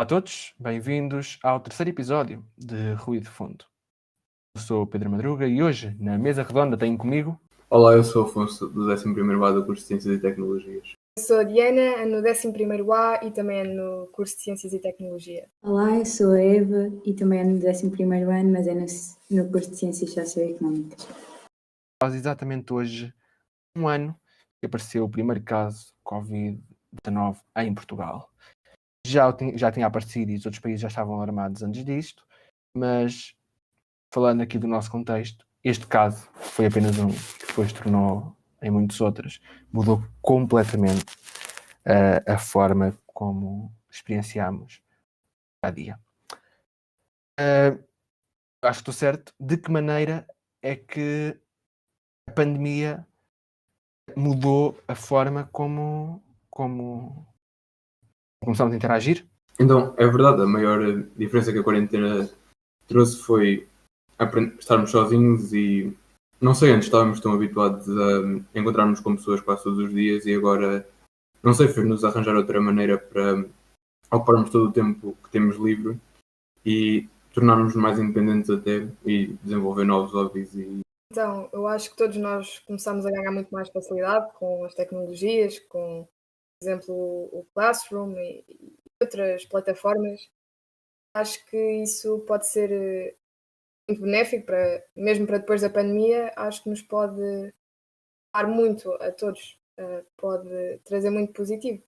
Olá a todos, bem-vindos ao terceiro episódio de Ruído de Fundo. Eu sou o Pedro Madruga e hoje, na mesa redonda, tenho comigo... Olá, eu sou o Afonso, do 11º A do curso de Ciências e Tecnologias. Eu sou a Diana, ando no 11º A e também ando no curso de Ciências e Tecnologia. Olá, eu sou a Eva e também ando no 11º ano, mas é no curso de Ciências Socioeconómicas. Faz exatamente hoje um ano que apareceu o primeiro caso de Covid-19 em Portugal. Já tinha aparecido e os outros países já estavam alarmados antes disto, mas falando aqui do nosso contexto, este caso foi apenas um que depois tornou em muitos outros, mudou completamente a forma como experienciamos cada dia. Acho que estou certo. De que maneira é que a pandemia mudou a forma como começamos a interagir? Então, é verdade, a maior diferença que a quarentena trouxe foi estarmos sozinhos e, não sei, antes estávamos tão habituados a encontrarmos com pessoas quase todos os dias e agora, não sei, fez-nos arranjar outra maneira para ocuparmos todo o tempo que temos livre e tornarmos mais independentes até e desenvolver novos hobbies. Então, eu acho que todos nós começamos a ganhar muito mais facilidade com as tecnologias, com, por exemplo, o Classroom e outras plataformas. Acho que isso pode ser muito benéfico, mesmo para depois da pandemia. Acho que nos pode dar muito a todos, pode trazer muito positivo.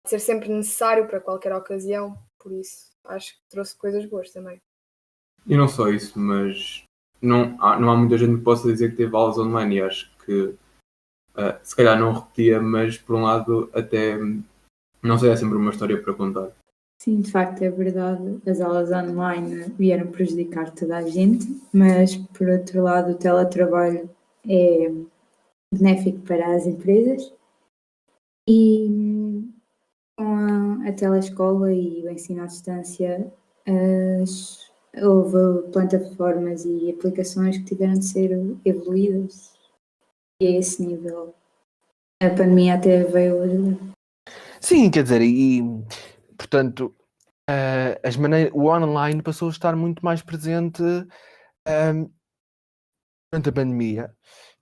Pode ser sempre necessário para qualquer ocasião, por isso acho que trouxe coisas boas também. E não só isso, mas não há muita gente que possa dizer que teve aulas online e acho que se calhar não repetia, mas por um lado até, não sei, é sempre uma história para contar. Sim, de facto é verdade, as aulas online vieram prejudicar toda a gente, mas por outro lado o teletrabalho é benéfico para as empresas e com a telescola e o ensino à distância houve plataformas e aplicações que tiveram de ser evoluídas e a esse nível a pandemia até veio ajudar. Sim, quer dizer, e portanto o online passou a estar muito mais presente durante a pandemia.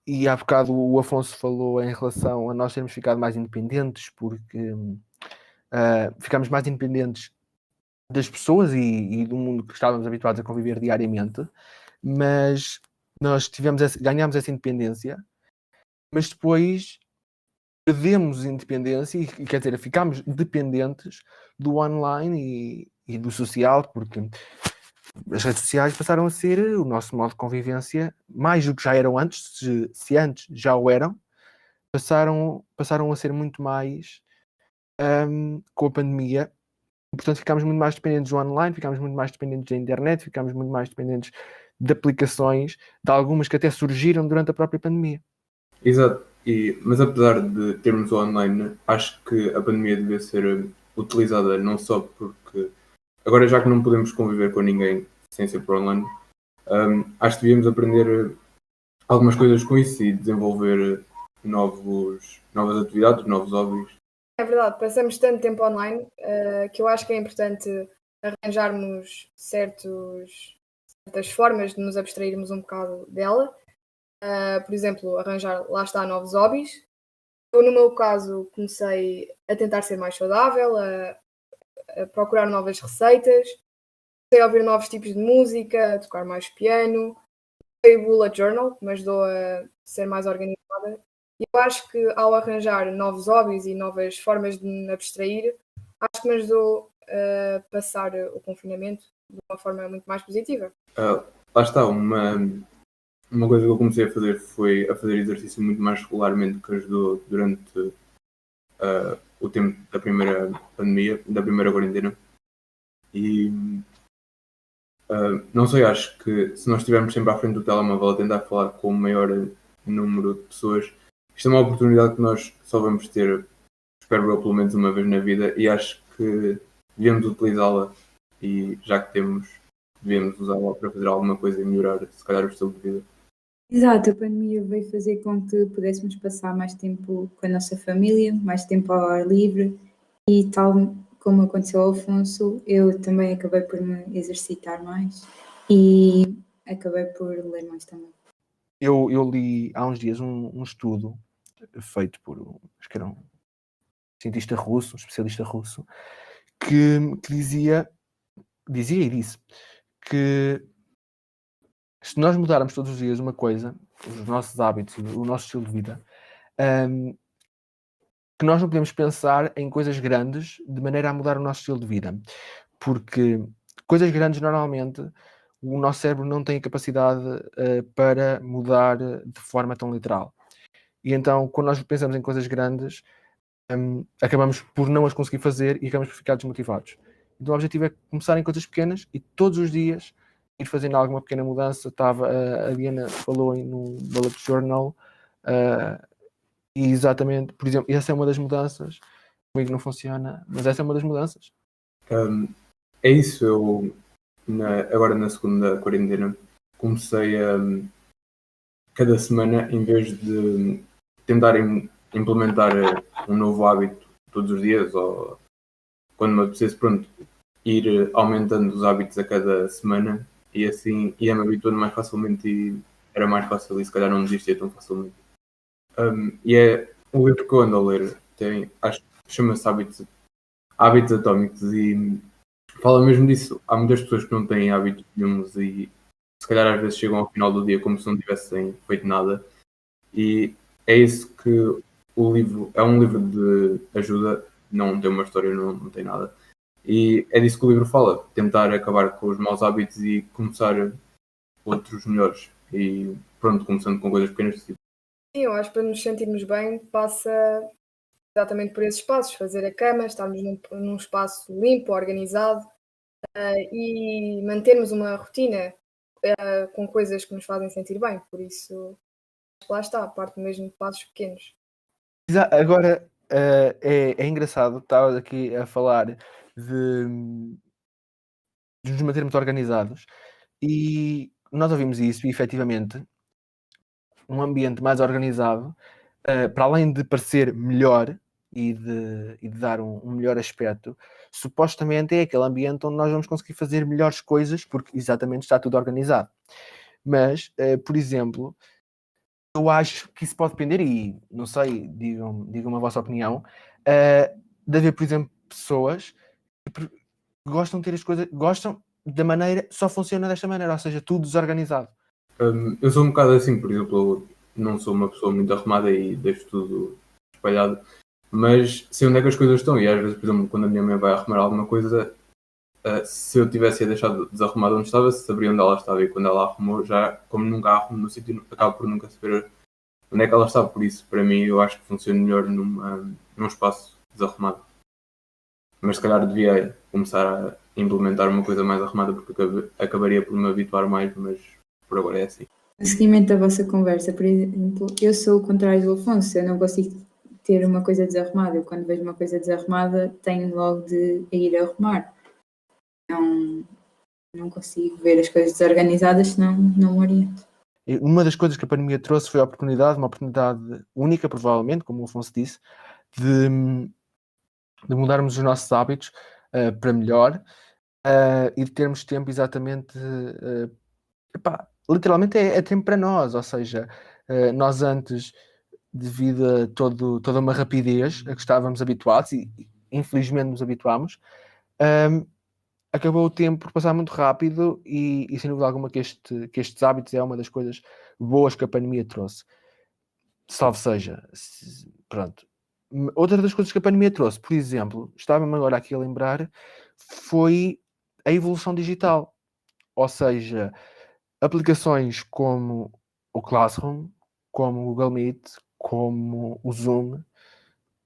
E há bocado o Afonso falou em relação a nós termos ficado mais independentes, porque ficámos mais independentes das pessoas e do mundo que estávamos habituados a conviver diariamente, mas nós ganhámos essa independência, mas depois perdemos independência e quer dizer, ficámos dependentes do online e do social, porque as redes sociais passaram a ser o nosso modo de convivência, mais do que já eram antes, se antes já o eram, passaram a ser muito mais com a pandemia. Portanto, ficámos muito mais dependentes do online, ficámos muito mais dependentes da internet, ficámos muito mais dependentes de aplicações, de algumas que até surgiram durante a própria pandemia. Exato, mas apesar de termos o online, acho que a pandemia devia ser utilizada não só porque agora já que não podemos conviver com ninguém sem ser por online, acho que devíamos aprender algumas coisas com isso e desenvolver novas atividades, novos hobbies. É verdade, passamos tanto tempo online que eu acho que é importante arranjarmos certas formas de nos abstrairmos um bocado dela. Por exemplo, arranjar, lá está, novos hobbies. Eu, no meu caso, comecei a tentar ser mais saudável, a procurar novas receitas, comecei a ouvir novos tipos de música, a tocar mais piano, comecei o bullet journal, que me ajudou a ser mais organizada. E eu acho que ao arranjar novos hobbies e novas formas de me abstrair, acho que me ajudou a passar o confinamento de uma forma muito mais positiva. Lá está, uma coisa que eu comecei a fazer foi a fazer exercício muito mais regularmente, que ajudou durante o tempo da primeira pandemia, da primeira quarentena. E não sei, acho que se nós estivermos sempre à frente do telemóvel a tentar falar com o maior número de pessoas, isto é uma oportunidade que nós só vamos ter, espero eu, pelo menos uma vez na vida, e acho que devemos utilizá-la e já que temos, devemos usá-la para fazer alguma coisa e melhorar, se calhar, o estilo de vida. Exato, a pandemia veio fazer com que pudéssemos passar mais tempo com a nossa família, mais tempo ao ar livre e tal como aconteceu ao Afonso, eu também acabei por me exercitar mais e acabei por ler mais também. Eu li há uns dias um estudo feito por, acho que era um cientista russo, um especialista russo, que dizia e disse que se nós mudarmos todos os dias uma coisa, os nossos hábitos, o nosso estilo de vida, que nós não podemos pensar em coisas grandes de maneira a mudar o nosso estilo de vida. Porque coisas grandes, normalmente, o nosso cérebro não tem a capacidade para mudar de forma tão literal. E então, quando nós pensamos em coisas grandes, acabamos por não as conseguir fazer e acabamos por ficar desmotivados. Então, o objetivo é começar em coisas pequenas e todos os dias ir fazendo alguma pequena mudança. A Diana falou no Bullet Journal, e exatamente, por exemplo, essa é uma das mudanças. Comigo não funciona, mas essa é uma das mudanças. É isso, eu agora na segunda quarentena comecei a cada semana, em vez de tentar implementar um novo hábito todos os dias, ou quando me apetecesse, pronto, ir aumentando os hábitos a cada semana, e assim ia-me habituando mais facilmente e era mais fácil e se calhar não desistia tão facilmente. E é um livro que eu ando a ler, acho que chama-se Hábitos Atómicos, e fala mesmo disso. Há muitas pessoas que não têm hábitos nenhuns e se calhar às vezes chegam ao final do dia como se não tivessem feito nada, e é isso que o livro é, um livro de ajuda, não tem uma história, não tem nada, e é disso que o livro fala, tentar acabar com os maus hábitos e começar outros melhores, e pronto, começando com coisas pequenas. Sim, eu acho que para nos sentirmos bem passa exatamente por esses passos, fazer a cama, estarmos num espaço limpo, organizado, e mantermos uma rotina com coisas que nos fazem sentir bem. Por isso, lá está, parte mesmo de passos pequenos. Agora, é engraçado, estava aqui a falar de nos mantermos organizados e nós ouvimos isso e efetivamente um ambiente mais organizado, para além de parecer melhor e de dar um melhor aspecto, supostamente é aquele ambiente onde nós vamos conseguir fazer melhores coisas porque exatamente está tudo organizado. Mas, por exemplo, eu acho que isso pode depender, e não sei, digam a vossa opinião, de haver, por exemplo, pessoas que gostam de ter as coisas, gostam da maneira, só funciona desta maneira, ou seja, tudo desorganizado. Eu sou um bocado assim, por exemplo, eu não sou uma pessoa muito arrumada e deixo tudo espalhado, mas sei onde é que as coisas estão, e às vezes, por exemplo, quando a minha mãe vai arrumar alguma coisa, se eu tivesse deixado desarrumado onde estava, saberia onde ela estava, e quando ela arrumou, já, como nunca arrumo no sítio, acabo por nunca saber onde é que ela estava. Por isso, para mim, eu acho que funciona melhor num espaço desarrumado. Mas se calhar devia começar a implementar uma coisa mais arrumada, porque acabaria por me habituar mais, mas por agora é assim. No seguimento da vossa conversa, por exemplo, eu sou o contrário do Afonso, eu não consigo ter uma coisa desarrumada. Eu, quando vejo uma coisa desarrumada, tenho logo de ir arrumar. Não consigo ver as coisas desorganizadas, senão não me oriento. Uma das coisas que a pandemia trouxe foi uma oportunidade única, provavelmente, como o Afonso disse, de mudarmos os nossos hábitos para melhor, e de termos tempo exatamente, literalmente é tempo para nós, ou seja, nós antes, devido a toda uma rapidez a que estávamos habituados, e infelizmente nos habituámos, acabou o tempo por passar muito rápido e sem dúvida alguma que estes hábitos é uma das coisas boas que a pandemia trouxe. Salve seja, pronto. Outra das coisas que a pandemia trouxe, por exemplo, estava-me agora aqui a lembrar, foi a evolução digital. Ou seja, aplicações como o Classroom, como o Google Meet, como o Zoom,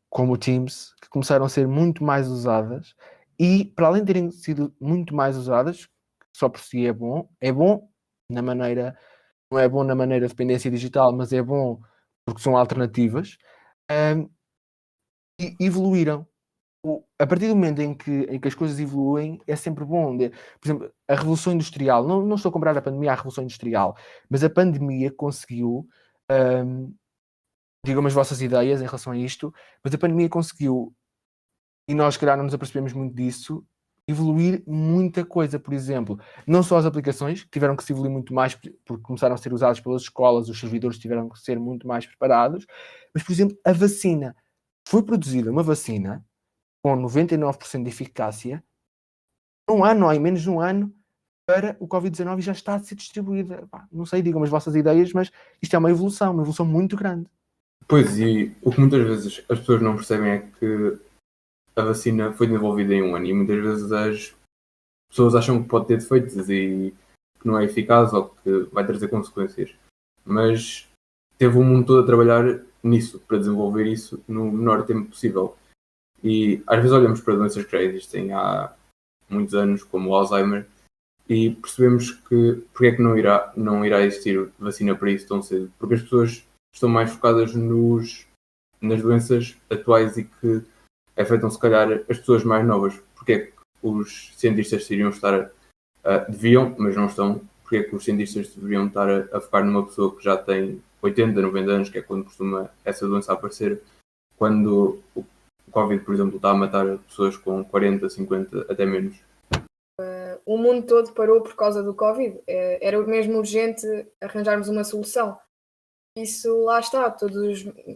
como o Teams, que começaram a ser muito mais usadas, e para além de terem sido muito mais usadas, só por si é bom na maneira, não é bom na maneira de dependência digital, mas é bom porque são alternativas, e evoluíram. A partir do momento em que as coisas evoluem, é sempre bom. Por exemplo, a Revolução Industrial, não estou a comparar a pandemia à Revolução Industrial, mas a pandemia conseguiu, digam-me as vossas ideias em relação a isto, mas a pandemia conseguiu e nós, se calhar, não nos apercebemos muito disso, evoluir muita coisa. Por exemplo, não só as aplicações, que tiveram que se evoluir muito mais porque começaram a ser usadas pelas escolas, os servidores tiveram que ser muito mais preparados, mas, por exemplo, a vacina. Foi produzida uma vacina com 99% de eficácia num ano, ou em menos de um ano, para o Covid-19 e já está a ser distribuída. Não sei, digam as vossas ideias, mas isto é uma evolução muito grande. Pois, e o que muitas vezes as pessoas não percebem é que a vacina foi desenvolvida em um ano e muitas vezes as pessoas acham que pode ter defeitos e que não é eficaz ou que vai trazer consequências. Mas teve o mundo todo a trabalhar nisso, para desenvolver isso no menor tempo possível. E às vezes olhamos para doenças que já existem há muitos anos, como o Alzheimer, e percebemos que porque é que não irá existir vacina para isso tão cedo? Porque as pessoas estão mais focadas nas doenças atuais e que afetam se calhar as pessoas mais novas. Porque é que os cientistas iriam estar, deviam, mas não estão, porque é que os cientistas deveriam estar a focar numa pessoa que já tem 80, 90 anos, que é quando costuma essa doença aparecer, quando o Covid, por exemplo, está a matar pessoas com 40, 50, até menos. O mundo todo parou por causa do Covid. Era mesmo urgente arranjarmos uma solução. Isso, lá está, todos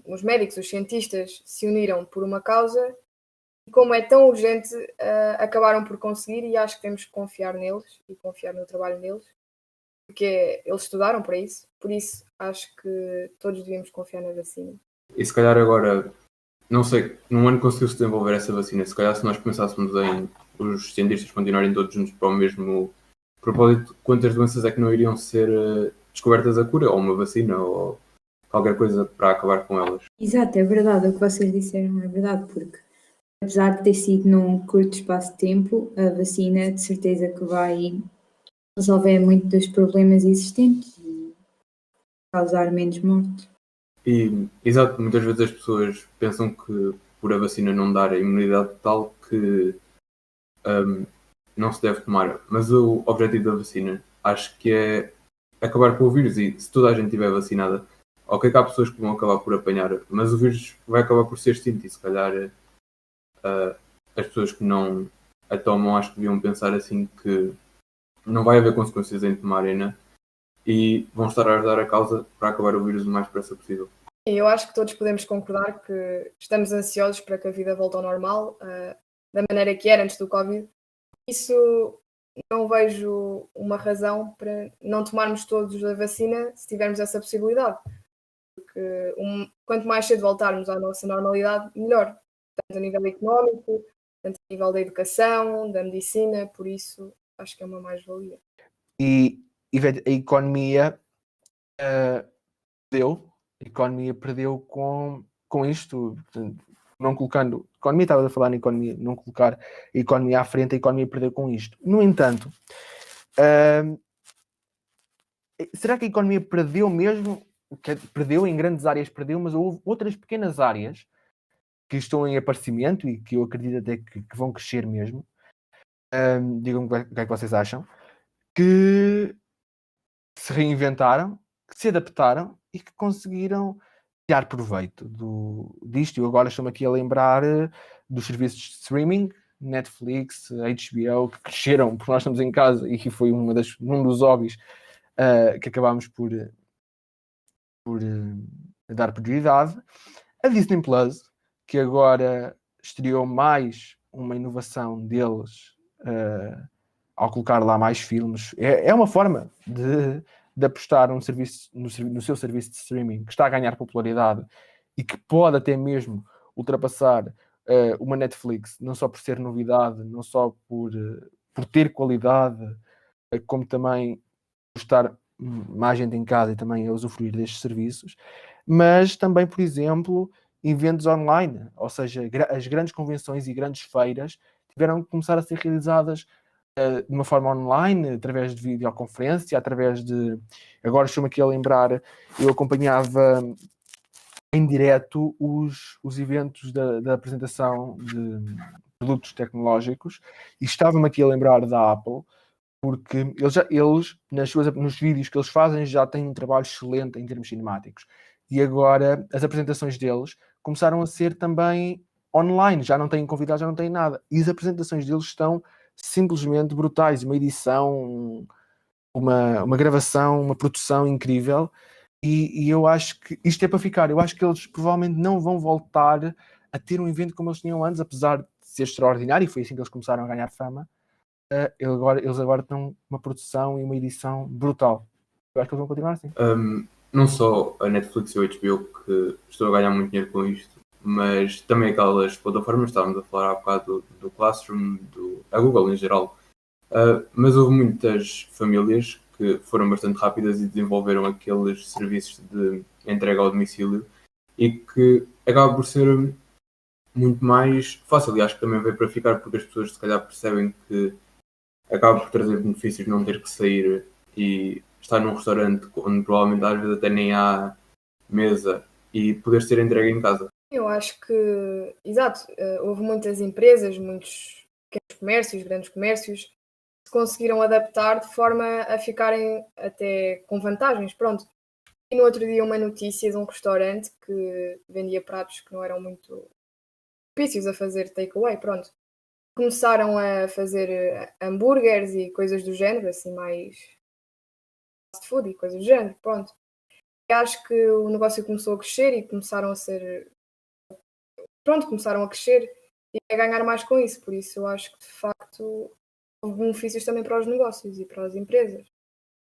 os médicos, os cientistas se uniram por uma causa e como é tão urgente, acabaram por conseguir e acho que temos que confiar neles e confiar no trabalho deles, porque eles estudaram para isso, por isso acho que todos devíamos confiar na vacina. E se calhar agora, não sei, num ano conseguiu-se desenvolver essa vacina, se calhar se nós pensássemos em os cientistas continuarem todos juntos para o mesmo propósito, quantas doenças é que não iriam ser descobertas a cura, ou uma vacina, ou qualquer coisa para acabar com elas. Exato, é verdade, o que vocês disseram é verdade, porque apesar de ter sido num curto espaço de tempo, a vacina de certeza que vai resolver muito dos problemas existentes e causar menos morte. E, exato, muitas vezes as pessoas pensam que por a vacina não dar a imunidade total que não se deve tomar, mas o objetivo da vacina acho que é acabar com o vírus e se toda a gente estiver vacinada, ok que há pessoas que vão acabar por apanhar, mas o vírus vai acabar por ser extinto e se calhar as pessoas que não a tomam acho que deviam pensar assim que não vai haver consequências em tomarem-na e vão estar a ajudar a causa para acabar o vírus o mais depressa possível. Eu acho que todos podemos concordar que estamos ansiosos para que a vida volte ao normal, da maneira que era antes do Covid. Isso não vejo uma razão para não tomarmos todos a vacina se tivermos essa possibilidade. Porque quanto mais cedo voltarmos à nossa normalidade, melhor. Tanto a nível económico, tanto a nível da educação, da medicina, por isso acho que é uma mais-valia. E a economia perdeu com isto, portanto, não colocando, a economia, estava a falar na economia, não colocar a economia à frente, a economia perdeu com isto. No entanto, será que a economia perdeu mesmo? Perdeu em grandes áreas, perdeu, mas houve outras pequenas áreas que estão em aparecimento e que eu acredito até que vão crescer mesmo. Digam-me o que é que vocês acham, que se reinventaram, que se adaptaram e que conseguiram tirar proveito disto. Eu agora estou-me aqui a lembrar dos serviços de streaming, Netflix, HBO, que cresceram porque nós estamos em casa e que foi um dos hobbies que acabámos por dar prioridade. A Disney Plus, que agora estreou mais uma inovação deles ao colocar lá mais filmes. É uma forma de apostar no seu serviço de streaming que está a ganhar popularidade e que pode até mesmo ultrapassar uma Netflix, não só por ser novidade, não só por ter qualidade, como também por estar mais gente em casa e também a usufruir destes serviços, mas também, por exemplo, eventos online, ou seja, as grandes convenções e grandes feiras tiveram que começar a ser realizadas de uma forma online, através de videoconferência, através de... Agora estou-me aqui a lembrar, eu acompanhava em direto os eventos da apresentação de produtos tecnológicos e estava-me aqui a lembrar da Apple, porque eles nos vídeos que eles fazem já têm um trabalho excelente em termos cinemáticos. E agora as apresentações deles começaram a ser também online, já não têm convidados, já não têm nada. E as apresentações deles estão simplesmente brutais. Uma edição, uma gravação, uma produção incrível. E eu acho que isto é para ficar. Eu acho que eles provavelmente não vão voltar a ter um evento como eles tinham antes, apesar de ser extraordinário, e foi assim que eles começaram a ganhar fama. Eles agora têm uma produção e uma edição brutal. Eu acho que eles vão continuar assim. Não só a Netflix e o HBO que estão a ganhar muito dinheiro com isto, mas também aquelas plataformas, estávamos a falar há bocado do Classroom, a Google em geral. Mas houve muitas famílias que foram bastante rápidas e desenvolveram aqueles serviços de entrega ao domicílio e que acaba por ser muito mais fácil, e acho que também veio para ficar porque as pessoas se calhar percebem que acaba por trazer benefícios não ter que sair e estar num restaurante onde provavelmente às vezes até nem há mesa e poder ser entregue em casa. Eu acho que, exato, houve muitas empresas, muitos pequenos comércios, grandes comércios, que conseguiram adaptar de forma a ficarem até com vantagens, pronto. E no outro dia uma notícia de um restaurante que vendia pratos que não eram muito propícios a fazer takeaway, pronto. Começaram a fazer hambúrgueres e coisas do género, assim mais fast food e coisas do género, pronto. E acho que o negócio começou a crescer e começaram a crescer e a ganhar mais com isso, por isso eu acho que de facto houve benefícios também para os negócios e para as empresas.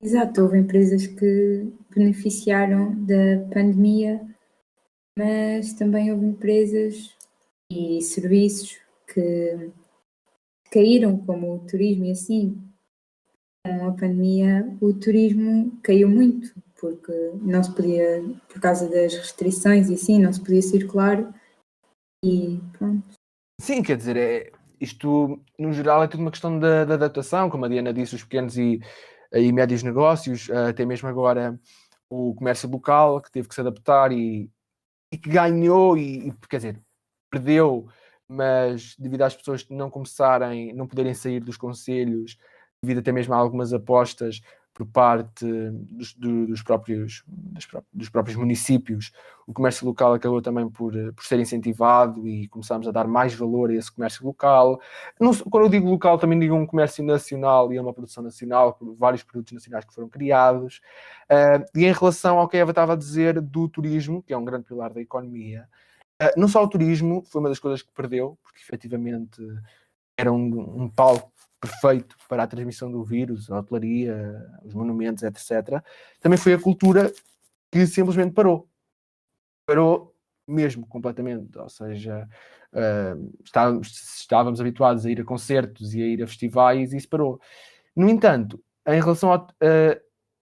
Exato, houve empresas que beneficiaram da pandemia, mas também houve empresas e serviços que caíram, como o turismo e assim. Com a pandemia, o turismo caiu muito, porque não se podia, por causa das restrições e assim, não se podia circular e pronto. Sim, quer dizer, isto no geral é tudo uma questão da adaptação, como a Diana disse, os pequenos e médios negócios, até mesmo agora o comércio local que teve que se adaptar e que ganhou quer dizer, perdeu, mas devido às pessoas não poderem sair dos concelhos, devido até mesmo a algumas apostas por parte dos próprios municípios, o comércio local acabou também por ser incentivado e começámos a dar mais valor a esse comércio local. Quando eu digo local, também digo um comércio nacional e uma produção nacional, por vários produtos nacionais que foram criados. E em relação ao que a Eva estava a dizer do turismo, que é um grande pilar da economia, não só o turismo foi uma das coisas que perdeu, porque efetivamente era um palco perfeito para a transmissão do vírus, a hotelaria, os monumentos, etc. Também foi a cultura que simplesmente parou. Parou mesmo completamente. Ou seja, estávamos habituados a ir a concertos e a ir a festivais e isso parou. No entanto, em relação a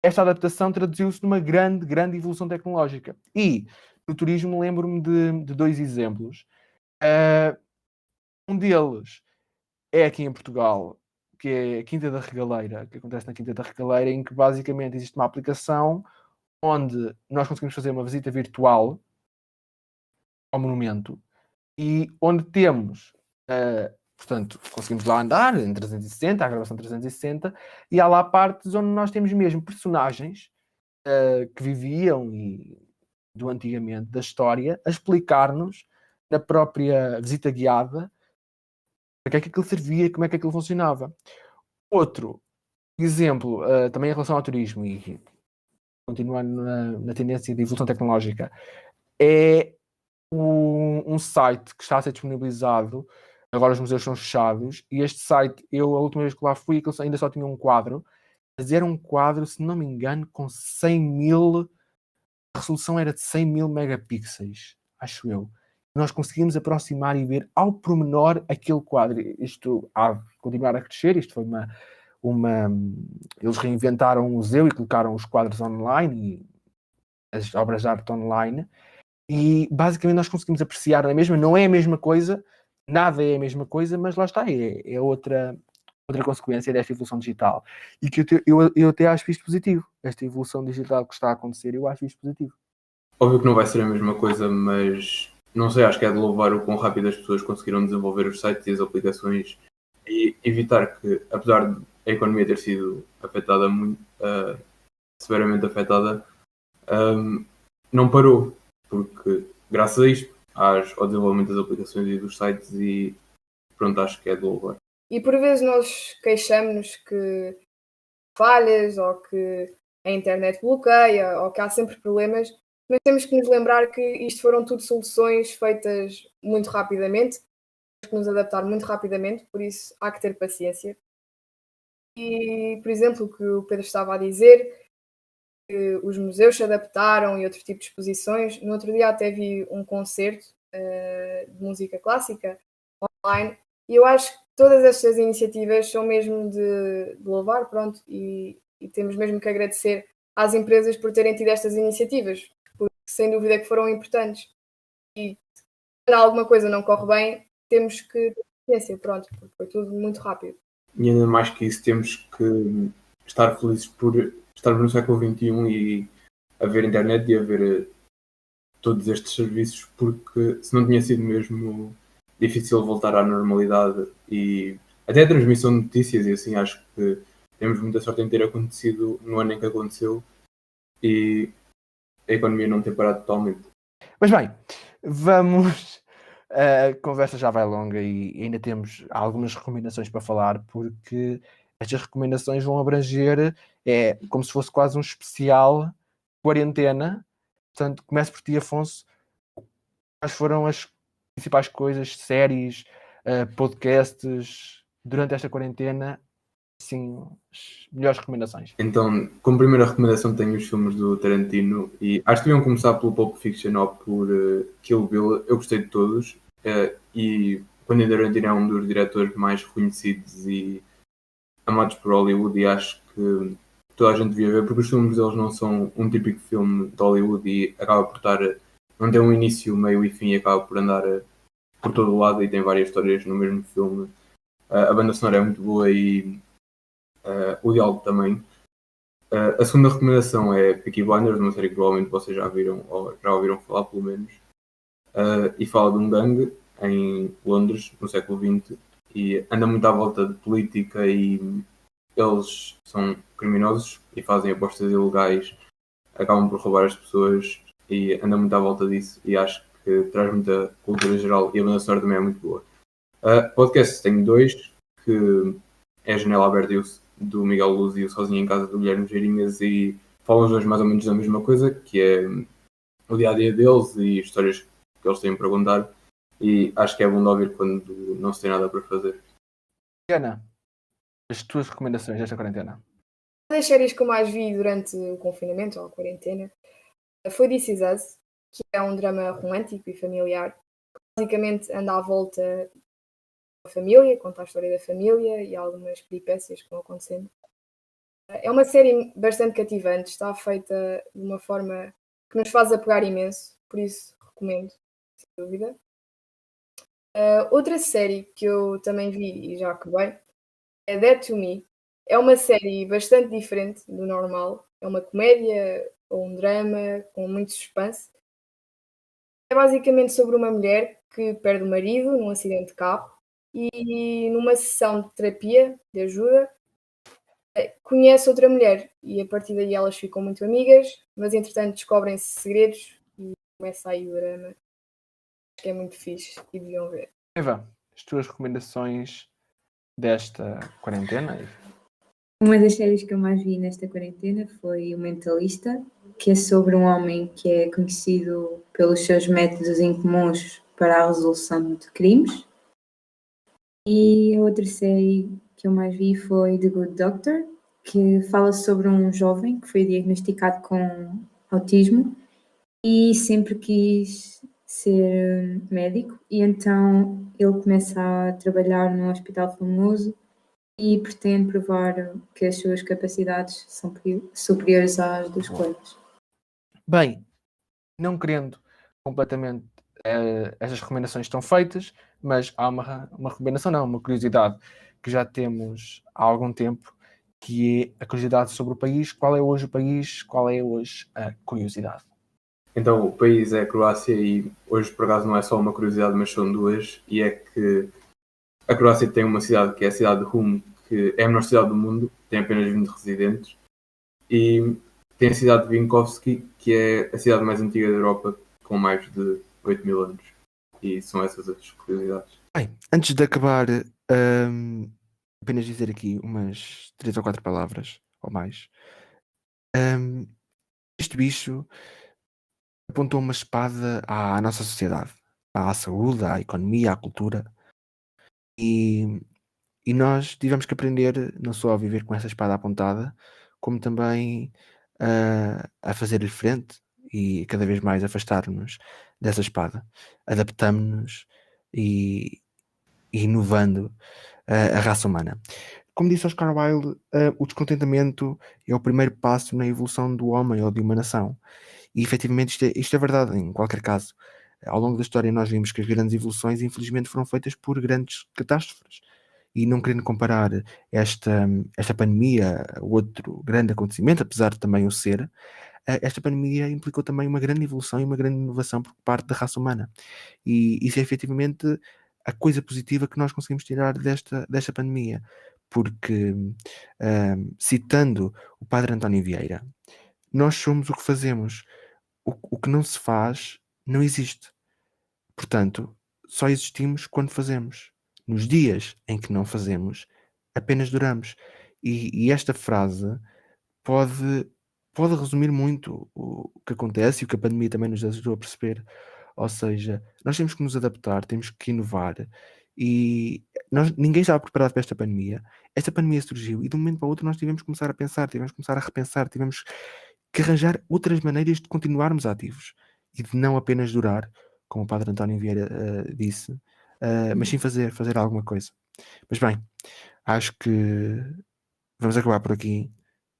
esta adaptação traduziu-se numa grande, grande evolução tecnológica. E no turismo lembro-me de dois exemplos. Um deles é aqui em Portugal, que é a Quinta da Regaleira, que acontece na Quinta da Regaleira, em que basicamente existe uma aplicação onde nós conseguimos fazer uma visita virtual ao monumento e onde temos, portanto, conseguimos lá andar em 360, a gravação 360, e há lá partes onde nós temos mesmo personagens que viviam do antigamente, da história, a explicar-nos na própria visita guiada para que é que aquilo servia, como é que aquilo funcionava. Outro exemplo, também em relação ao turismo e continuando na tendência de evolução tecnológica, é um site que está a ser disponibilizado. Agora os museus são fechados e este site, a última vez que lá fui, ainda só tinha um quadro, mas era um quadro, se não me engano, com 100.000, a resolução era de 100.000 megapixels, acho eu. Nós conseguimos aproximar e ver ao pormenor aquele quadro. Isto há de continuar a crescer, isto foi eles reinventaram o museu e colocaram os quadros online e as obras de arte online e basicamente nós conseguimos apreciar na mesma, não é a mesma coisa, nada é a mesma coisa, mas lá está, é outra consequência desta evolução digital e que eu até acho isto positivo, esta evolução digital que está a acontecer, eu acho isto positivo. Óbvio que não vai ser a mesma coisa, mas não sei, acho que é de louvar o quão rápido as pessoas conseguiram desenvolver os sites e as aplicações e evitar que, apesar de a economia ter sido afetada muito, severamente afetada, não parou, porque graças a isto ao desenvolvimento das aplicações e dos sites e pronto, acho que é de louvar. E por vezes nós queixamos-nos que falhas ou que a internet bloqueia ou que há sempre problemas, mas temos que nos lembrar que isto foram tudo soluções feitas muito rapidamente, temos que nos adaptar muito rapidamente, por isso há que ter paciência. E, por exemplo, o que o Pedro estava a dizer, que os museus se adaptaram e outro tipo de exposições. No outro dia até vi um concerto de música clássica online e eu acho que todas estas iniciativas são mesmo de louvar, pronto, e temos mesmo que agradecer às empresas por terem tido estas iniciativas, porque sem dúvida que foram importantes. E quando alguma coisa não corre bem, temos que ter paciência, pronto, porque foi tudo muito rápido. E ainda mais que isso, temos que estar felizes por estarmos no século XXI e haver internet e haver todos estes serviços, porque se não tinha sido mesmo difícil voltar à normalidade e até a transmissão de notícias e assim, acho que temos muita sorte em ter acontecido no ano em que aconteceu e a economia não ter parado totalmente. Mas bem, vamos. A conversa já vai longa e ainda temos algumas recomendações para falar, porque estas recomendações vão abranger, como se fosse quase um especial quarentena. Portanto, começo por ti, Afonso. Quais foram as principais coisas, séries, podcasts durante esta quarentena? Sim, as melhores recomendações. Então, como primeira recomendação tenho os filmes do Tarantino e acho que deviam começar pelo Pulp Fiction ou por Kill Bill. Eu gostei de todos e Quentin Tarantino é um dos diretores mais reconhecidos e amados por Hollywood e acho que toda a gente devia ver porque os filmes deles não são um típico filme de Hollywood e acaba por não tem um início, meio e fim e acaba por andar por todo o lado e tem várias histórias no mesmo filme. A banda sonora é muito boa e o diálogo também. A segunda recomendação é Peaky Blinders, uma série que provavelmente vocês já viram ou já ouviram falar pelo menos, e fala de um gangue em Londres no século XX e anda muito à volta de política e eles são criminosos e fazem apostas ilegais, acabam por roubar as pessoas e anda muito à volta disso e acho que traz muita cultura geral e a banda sonora também é muito boa. Podcast tenho dois, que é a Janela Aberta do Miguel Luz e o Sozinho em Casa do Guilherme Geirinhas e falam os dois mais ou menos da mesma coisa, que é o dia-a-dia deles e histórias que eles têm para contar e acho que é bom de ouvir quando não se tem nada para fazer. Ana, as tuas recomendações desta quarentena? Uma das séries que eu mais vi durante o confinamento ou a quarentena foi This Is Us, que é um drama romântico e familiar. Basicamente anda à volta da família, conta a história da família e algumas peripécias que vão acontecendo. É uma série bastante cativante, está feita de uma forma que nos faz apegar imenso, por isso recomendo, sem dúvida. Outra série que eu também vi e já acabei é Dead to Me. É uma série bastante diferente do normal. É uma comédia ou um drama com muito suspense. É basicamente sobre uma mulher que perde o marido num acidente de carro e numa sessão de terapia, de ajuda, conhece outra mulher e a partir daí elas ficam muito amigas, mas entretanto descobrem-se segredos e começa aí o drama. Acho que é muito fixe e deviam ver. Eva, as tuas recomendações desta quarentena? Uma das séries que eu mais vi nesta quarentena foi O Mentalista, que é sobre um homem que é conhecido pelos seus métodos incomuns para a resolução de crimes. E a outra série que eu mais vi foi The Good Doctor, que fala sobre um jovem que foi diagnosticado com autismo e sempre quis ser médico e então ele começa a trabalhar num hospital famoso e pretende provar que as suas capacidades são superiores às dos colegas. Bem, não querendo completamente estas recomendações estão feitas, mas há uma recomendação, não, uma curiosidade que já temos há algum tempo, que é a curiosidade sobre o país. Qual é hoje o país? Qual é hoje a curiosidade? Então, o país é a Croácia e hoje, por acaso, não é só uma curiosidade, mas são duas. E é que a Croácia tem uma cidade que é a cidade de Rum, que é a menor cidade do mundo, tem apenas 20 residentes. E tem a cidade de Vinkovci, que é a cidade mais antiga da Europa, com mais de 8.000 anos. E são essas as curiosidades. Bem, antes de acabar, apenas dizer aqui umas 3 ou 4 palavras ou mais. Este bicho apontou uma espada à nossa sociedade, à saúde, à economia, à cultura, e nós tivemos que aprender não só a viver com essa espada apontada, como também a fazer-lhe frente e cada vez mais afastar-nos dessa espada. Adaptamos-nos e inovando a raça humana. Como disse Oscar Wilde, o descontentamento é o primeiro passo na evolução do homem ou de uma nação. E efetivamente isto é verdade em qualquer caso. Ao longo da história nós vimos que as grandes evoluções infelizmente foram feitas por grandes catástrofes. E não querendo comparar esta pandemia a outro grande acontecimento, apesar de também o ser, esta pandemia implicou também uma grande evolução e uma grande inovação por parte da raça humana. E isso é efetivamente a coisa positiva que nós conseguimos tirar desta pandemia. Porque, citando o padre António Vieira, nós somos o que fazemos. O que não se faz não existe. Portanto, só existimos quando fazemos. Nos dias em que não fazemos, apenas duramos. E esta frase pode, pode resumir muito o que acontece e o que a pandemia também nos ajudou a perceber. Ou seja, nós temos que nos adaptar, temos que inovar e ninguém estava preparado para esta pandemia. Esta pandemia surgiu e de um momento para o outro nós tivemos que começar a pensar, tivemos que começar a repensar, tivemos que arranjar outras maneiras de continuarmos ativos e de não apenas durar, como o Padre António Vieira disse, mas sim fazer alguma coisa. Mas bem, acho que vamos acabar por aqui.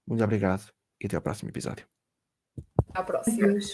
Muito obrigado e até ao próximo episódio. À próxima. Adeus.